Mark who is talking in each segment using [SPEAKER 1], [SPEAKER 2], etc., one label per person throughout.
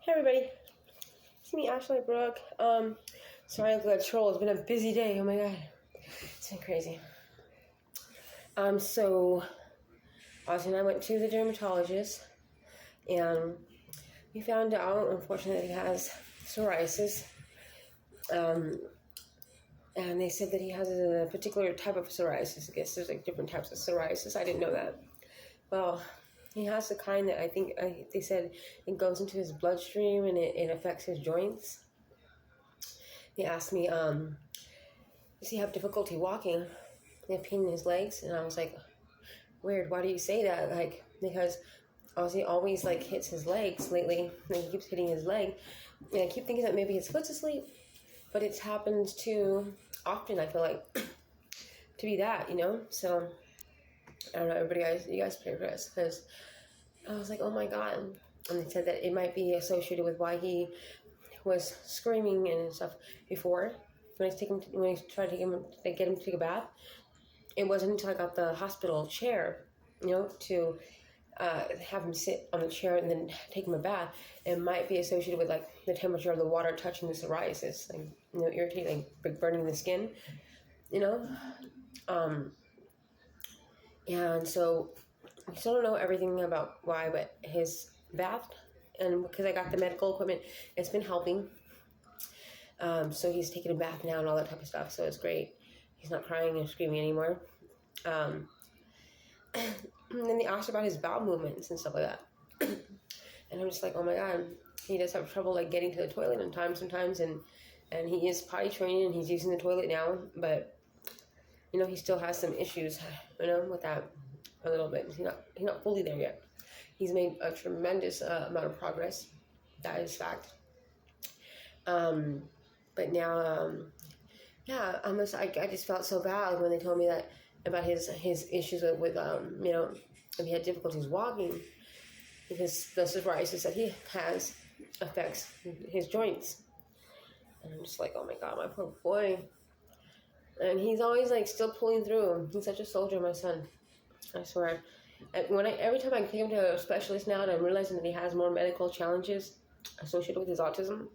[SPEAKER 1] Hey everybody, it's me, Ashley Brooke. Sorry I look like a troll. It's been a busy day. Oh my god, it's been crazy. So Ozzy and I went to the dermatologist, and we found out, unfortunately, that he has psoriasis. And they said that he has a particular type of psoriasis. I guess there's like different types of psoriasis. I didn't know that. Well, he has the kind that I think they said it goes into his bloodstream and it affects his joints. They asked me, does he have difficulty walking? He had pain in his legs, and I was like, weird. Why do you say that? Like, because Ozzy always like hits his legs lately. Like, he keeps hitting his leg, and I keep thinking that maybe his foot's asleep, but it's happened too often. I feel like to be that, So I don't know. You guys pray for us, because I was like, oh my god. And they said that it might be associated with why he was screaming and stuff before. When I tried to get him to take a bath, it wasn't until I got the hospital chair, to have him sit on the chair and then take him a bath. It might be associated with like the temperature of the water touching the psoriasis, like irritating, like burning the skin, and so we still don't know everything about why, but his bath, and because I got the medical equipment, it's been helping. So he's taking a bath now and all that type of stuff. So it's great. He's not crying and screaming anymore. And then they asked about his bowel movements and stuff like that. And I'm just like, oh my god, he does have trouble like getting to the toilet on time sometimes, and he is potty training and he's using the toilet now, but he still has some issues, with that a little bit. He's not fully there yet. He's made a tremendous amount of progress. That is fact. But now, I just felt so bad when they told me that about his issues with if he had difficulties walking, because the psoriasis that he has affects his joints. And I'm just like, oh my god, my poor boy. And he's always like still pulling through. He's such a soldier, my son. I swear. Every time I take him to a specialist now, and I'm realizing that he has more medical challenges associated with his autism.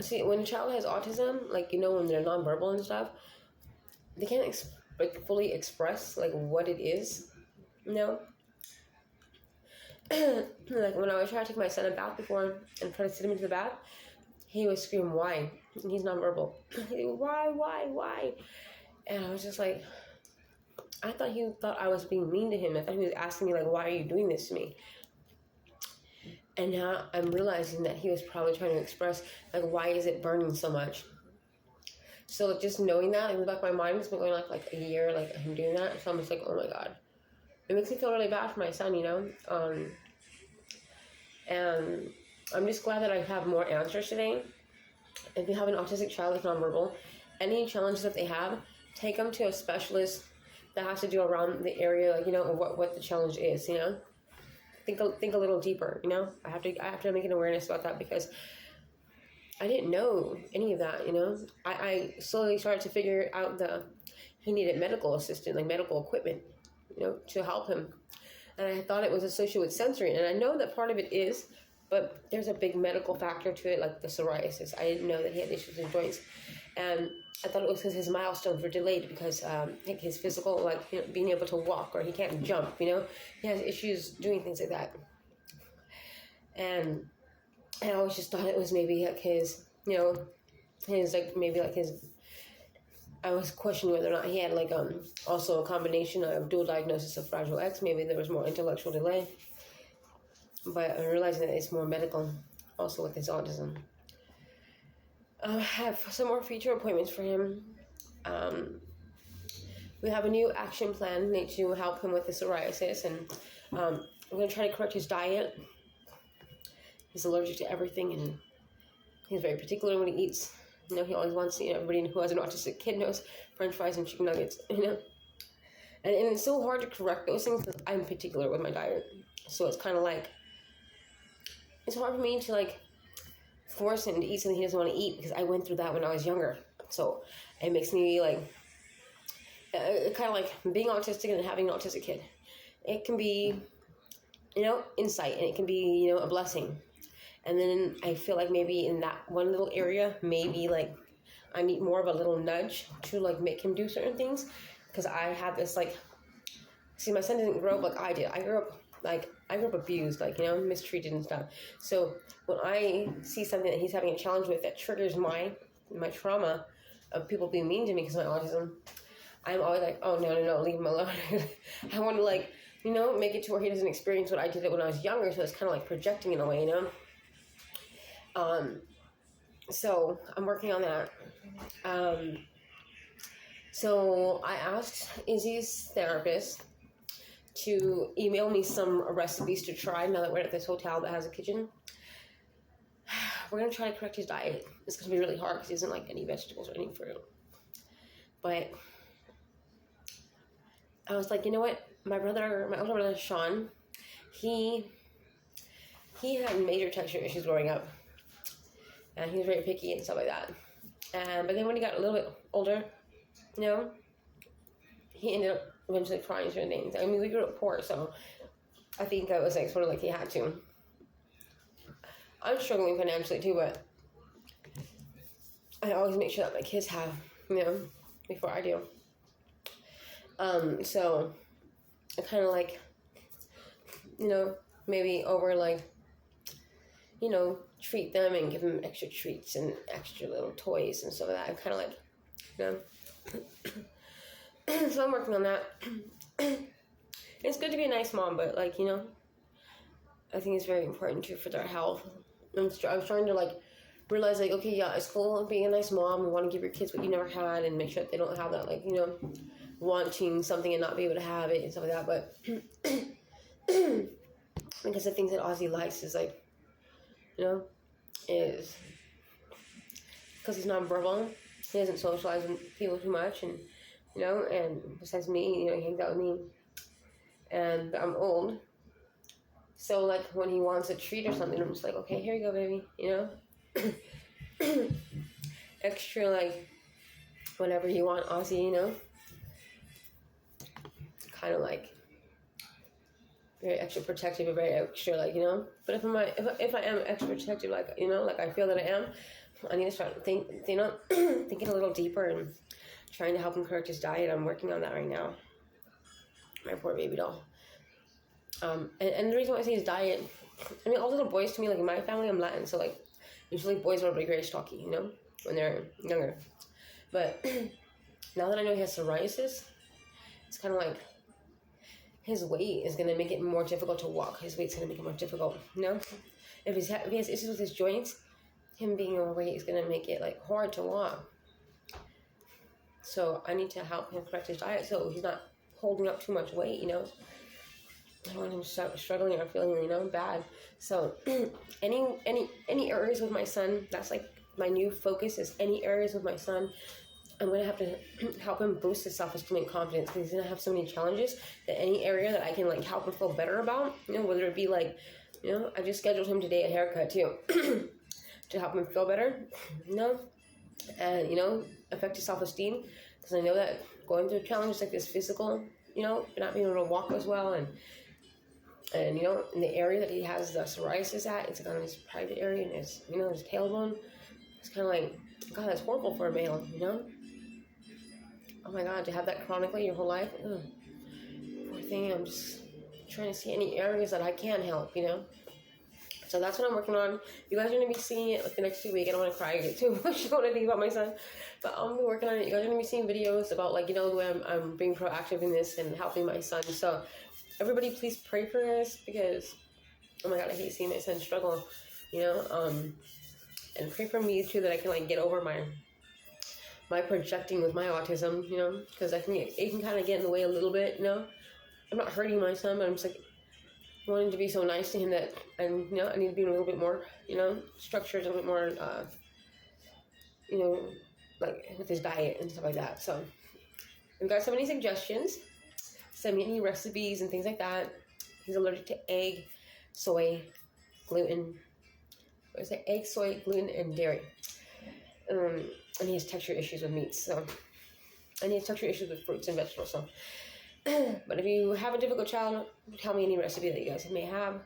[SPEAKER 1] See, when a child has autism, like, when they're nonverbal and stuff, they can't fully express, like, what it is, Like, when I was trying to take my son a bath before and try to sit him into the bath, he would scream, why? And he's nonverbal. He'd go, why? And I was just like, I thought he thought I was being mean to him. I thought he was asking me, like, why are you doing this to me? And now I'm realizing that he was probably trying to express, like, why is it burning so much? So, like, just knowing that in the back of my mind, it's been going like a year, like, him doing that. So I'm just like, oh my god. It makes me feel really bad for my son, And I'm just glad that I have more answers today. If you have an autistic child that's nonverbal, any challenges that they have, take them to a specialist that has to do around the area, like, what the challenge is, Think a little deeper, I have to make an awareness about that, because I didn't know any of that, I slowly started to figure out he needed medical assistance, like medical equipment, to help him. And I thought it was associated with sensory, and I know that part of it is, but there's a big medical factor to it, like the psoriasis. I didn't know that he had issues with joints, and I thought it was because his milestones were delayed because his physical, like, being able to walk, or he can't jump, he has issues doing things like that. And I always just thought it was maybe like I was questioning whether or not he had like also a combination of dual diagnosis of Fragile X. Maybe there was more intellectual delay. But I'm realizing that it's more medical also with his autism. I have some more future appointments for him. We have a new action plan to help him with the psoriasis, and I'm going to try to correct his diet. He's allergic to everything, and he's very particular when he eats. He always wants, everybody who has an autistic kid knows French fries and chicken nuggets, And it's so hard to correct those things because I'm particular with my diet. So it's kind of like, it's hard for me to like force him to eat something he doesn't want to eat, because I went through that when I was younger. So it makes me like, kind of like being autistic and having an autistic kid. It can be, insight, and it can be, a blessing. And then I feel like maybe in that one little area, maybe like I need more of a little nudge to like make him do certain things, because I have this like, see, my son didn't grow up like I did. I grew up abused, like, mistreated and stuff. So when I see something that he's having a challenge with that triggers my trauma of people being mean to me because of my autism, I'm always like, oh, no, leave him alone. I want to, like, make it to where he doesn't experience what I did when I was younger, so it's kind of like projecting in a way, So I'm working on that. So I asked Izzy's therapist to email me some recipes to try now that we're at this hotel that has a kitchen. We're going to try to correct his diet. It's going to be really hard because he doesn't like any vegetables or any fruit. But I was like, you know what? My older brother, Sean, he had major texture issues growing up. And he was very picky and stuff like that. But then when he got a little bit older, he ended up eventually trying certain things. I mean, we grew up poor, so I think that was like sort of like he had to. I'm struggling financially too, but I always make sure that my kids have, before I do. So I kind of like, maybe over like, treat them and give them extra treats and extra little toys and stuff like that. I'm kind of like, so I'm working on that. It's good to be a nice mom, but like, I think it's very important too for their health. I was trying to like realize like, okay, yeah, it's cool being a nice mom and want to give your kids what you never had and make sure that they don't have that like, wanting something and not be able to have it and stuff like that. But because the things that Ozzy likes is like, is because he's nonverbal. He doesn't socialize with people too much, and and besides me, he hangs out with me. And I'm old, so like when he wants a treat or something, I'm just like, okay, here you go, baby, extra like whatever you want, Ozzy, kind of like very extra protective and very extra, like, but if I am extra protective, like, like I feel that I am, I need to start thinking a little deeper and trying to help him correct his diet. I'm working on that right now. My poor baby doll. And the reason why I say his diet, I mean, all little boys to me, like in my family, I'm Latin, so like usually boys are very stocky, when they're younger. But now that I know he has psoriasis, it's kind of like his weight is going to make it more difficult to walk. His weight's going to make it more difficult, If he has issues with his joints, him being overweight is going to make it like hard to walk. So I need to help him correct his diet so he's not holding up too much weight, I don't want him struggling or feeling, bad. So any areas with my son, that's like my new focus is any areas with my son. I'm going to have to help him boost his self-esteem and confidence because he's going to have so many challenges that any area that I can like help him feel better about, whether it be like, I just scheduled him today a haircut too to help him feel better, and, affect his self-esteem because I know that going through challenges like this physical, not being able to walk as well and in the area that he has the psoriasis at, it's like on his private area and his, his tailbone. It's kind of like, God, that's horrible for a male, Oh my God, to have that chronically your whole life, poor thing. I'm just trying to see any areas that I can help, So that's what I'm working on. You guys are going to be seeing it like the next 2 weeks. I don't want to cry and get too emotional when I think about my son. But I'm be working on it. You guys are going to be seeing videos about like, the way I'm being proactive in this and helping my son. So everybody please pray for us because, oh my God, I hate seeing my son struggle, and pray for me too that I can like get over my projecting with my autism, because I think it can kind of get in the way a little bit, I'm not hurting my son, but I'm just like wanting to be so nice to him that I need to be a little bit more, structured, a little bit more, like with his diet and stuff like that. So if you guys have any suggestions, send me any recipes and things like that. He's allergic to egg, soy, gluten, egg, soy, gluten, and dairy. And he has texture issues with meats, so, and he has texture issues with fruits and vegetables, so But if you have a difficult child, tell me any recipe that you guys may have.